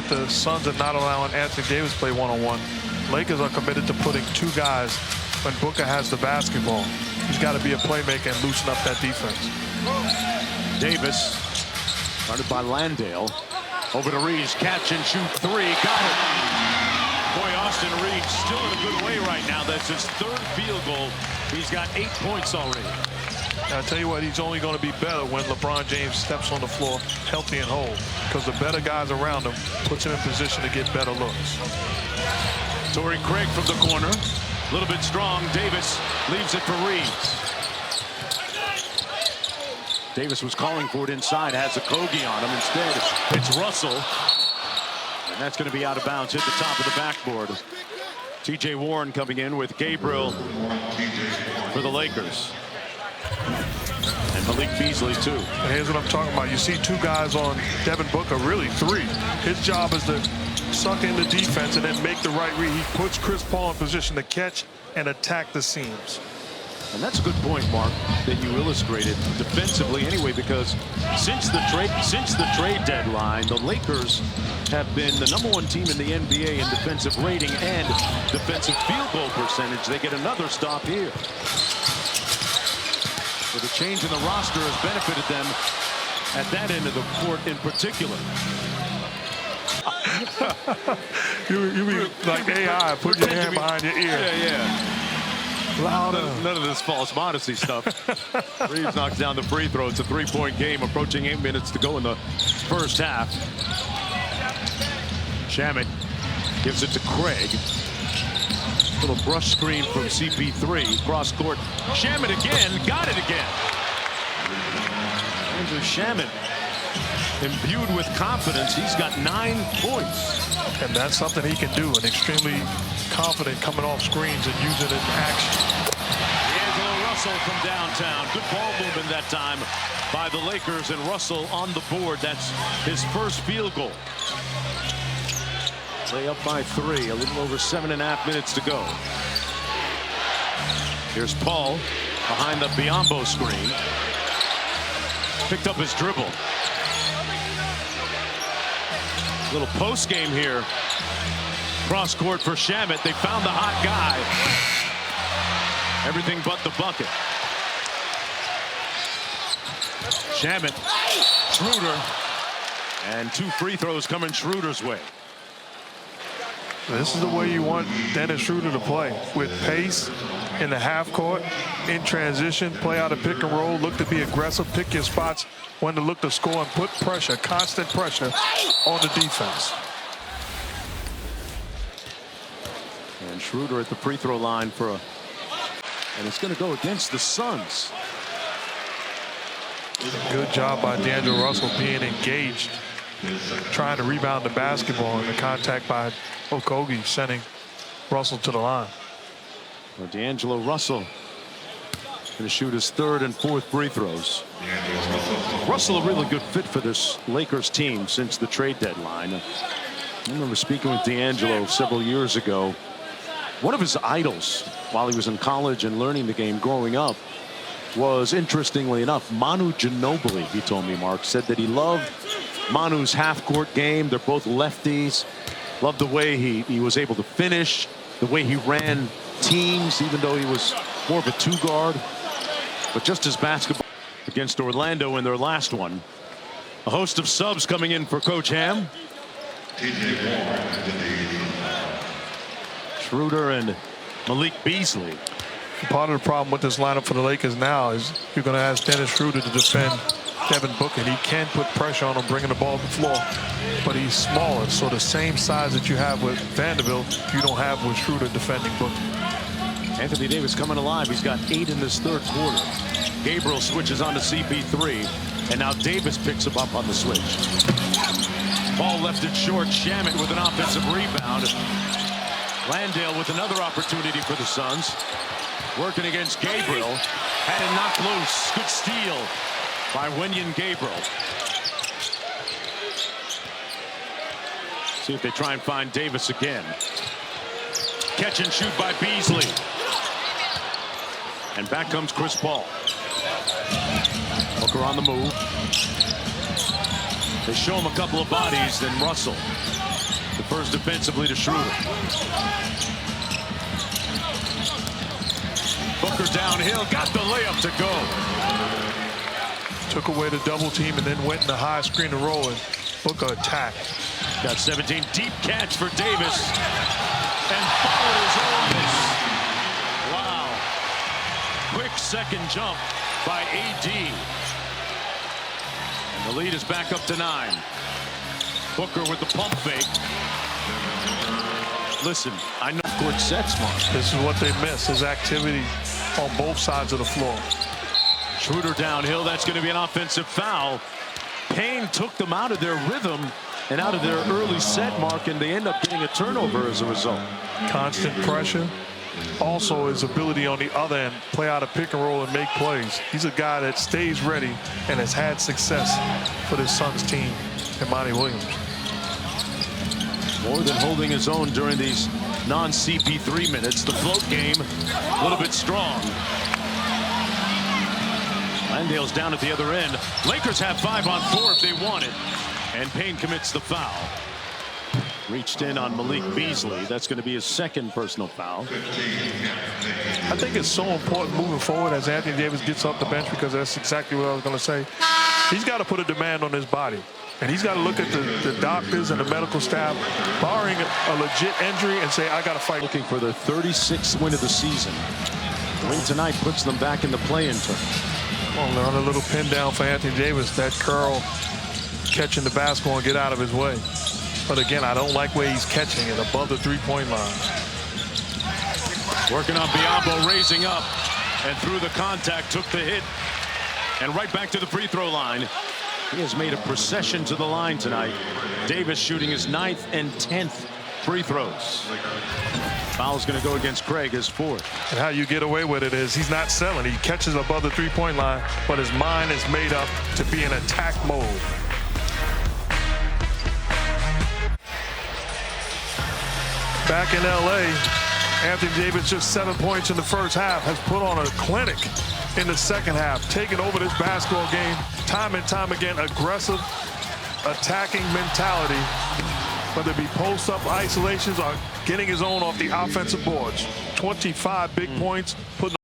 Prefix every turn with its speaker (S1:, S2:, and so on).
S1: that the Suns are not allowing Anthony Davis play one-on-one. Lakers are committed to putting two guys when Booker has the basketball. He's got to be a playmaker and loosen up that defense.
S2: Davis, started by Landale. Over to Reeves, catch and shoot three, got it. Boy, Austin Reeves still in a good way right now. That's his third field goal. He's got 8 points already.
S1: I'll tell you what, he's only going to be better when LeBron James steps on the floor healthy and whole, because the better guys around him puts him in position to get better looks.
S2: Torrey Craig from the corner. A little bit strong. Davis leaves it for Reeves. Davis was calling for it inside, has a Kogi on him. Instead, it's Russell. And that's going to be out of bounds, hit the top of the backboard. T.J. Warren coming in with Gabriel for the Lakers. And Malik Beasley, too.
S1: And here's what I'm talking about. You see two guys on Devin Booker, really three. His job is to suck in the defense and then make the right read. He puts Chris Paul in position to catch and attack the seams.
S2: And that's a good point, Mark, that you illustrated defensively anyway, because since the trade deadline, the Lakers have been the #1 team in the NBA in defensive rating and defensive field goal percentage. They get another stop here. So the change in the roster has benefited them at that end of the court in particular.
S1: you mean like AI, put your hand behind your ear.
S2: Yeah.
S1: Louder.
S2: None of this false modesty stuff. Reeves knocks down the free throw. It's a 3-point game, approaching 8 minutes to go in the first half. Shamet gives it to Craig. Little brush screen from CP3. Cross court. Shamet again. Got it again. Andrew Shamet, imbued with confidence. He's got 9 points.
S1: And that's something he can do, and extremely confident coming off screens and using it in action.
S2: D'Angelo Russell from downtown. Good ball movement that time by the Lakers, and Russell on the board. That's his first field goal. They up by 3, a little over 7.5 minutes to go. Here's Paul behind the Biyombo screen. Picked up his dribble. Little post game here. Cross court for Shamet. They found the hot guy. Everything but the bucket. Shamet, Schroeder, and 2 free throws coming Schroeder's way.
S1: This is the way you want Dennis Schroeder to play, with pace in the half court, in transition, play out a pick and roll, look to be aggressive, pick your spots when to look to score, and put pressure, constant pressure on the defense.
S2: And Schroeder at the free throw line for a, and it's going to go against the Suns.
S1: Good job by D'Angelo Russell being engaged, trying to rebound the basketball, and the contact by Okogie sending Russell to the line.
S2: Well, D'Angelo Russell going to shoot his 3rd and 4th free throws. Russell a really good fit for this Lakers team since the trade deadline. I remember speaking with D'Angelo several years ago. One of his idols while he was in college and learning the game growing up was, interestingly enough, Manu Ginobili. He told me, Mark, said that he loved Manu's half-court game. They're both lefties. Loved the way he was able to finish, the way he ran teams, even though he was more of a 2-guard. But just as basketball against Orlando in their last one. A host of subs coming in for Coach Ham. Schroeder and Malik Beasley.
S1: Part of the problem with this lineup for the Lakers now is you're going to ask Dennis Schroeder to defend Devin Booker. He can put pressure on him, bringing the ball to the floor, but he's smaller. So the same size that you have with Vanderbilt, you don't have with Schroeder defending Booker.
S2: Anthony Davis coming alive. He's got 8 in this 3rd quarter. Gabriel switches on to CP3, and now Davis picks him up on the switch. Ball left it short. Shamet with an offensive rebound. Landale with another opportunity for the Suns. Working against Gabriel. Had it knocked loose. Good steal by Wenyen Gabriel. See if they try and find Davis again. Catch and shoot by Beasley. And back comes Chris Paul. Booker on the move. They show him a couple of bodies, then Russell. The first defensively to Schroeder. Booker downhill, got the layup to go.
S1: Took away the double team and then went in the high screen to roll, and Booker attacked.
S2: Got 17, deep catch for Davis. And followed his own miss. Wow. Quick second jump by AD. And the lead is back up to 9. Booker with the pump fake. Listen, I know court sets, Mark.
S1: This is what they miss, his activity on both sides of the floor.
S2: Schroeder downhill, that's going to be an offensive foul. Payne took them out of their rhythm and out of their early set, Mark, and they end up getting a turnover as a result.
S1: Constant pressure. Also his ability on the other end, play out a pick and roll and make plays. He's a guy that stays ready and has had success for his son's team, Monty Williams.
S2: More than holding his own during these non-CP3 minutes. The float game a little bit strong. Landale's down at the other end. Lakers have 5 on 4 if they want it. And Payne commits the foul. Reached in on Malik Beasley. That's going to be his second personal foul.
S1: I think it's so important moving forward as Anthony Davis gets off the bench, because that's exactly what I was going to say. He's got to put a demand on his body. And he's got to look at the doctors and the medical staff, barring a legit injury, and say, I got to fight.
S2: Looking for their 36th win of the season. The win tonight puts them back in the play-in tournament.
S1: Well, they're on a little pin down for Anthony Davis. That curl, catching the basketball and get out of his way. But again, I don't like where he's catching it, above the three-point line.
S2: Working on Biyombo, raising up, and through the contact, took the hit, and right back to the free throw line. He has made a procession to the line tonight. Davis shooting his 9th and 10th free throws. Foul's going to go against Craig, his 4th.
S1: And how you get away with it is he's not selling. He catches above the three-point line, but his mind is made up to be in attack mode. Back in LA, Anthony Davis, just 7 points in the first half, has put on a clinic in the second half, taking over this basketball game time and time again. Aggressive, attacking mentality, whether it be post-up isolations or getting his own off the offensive boards. 25 big points, putting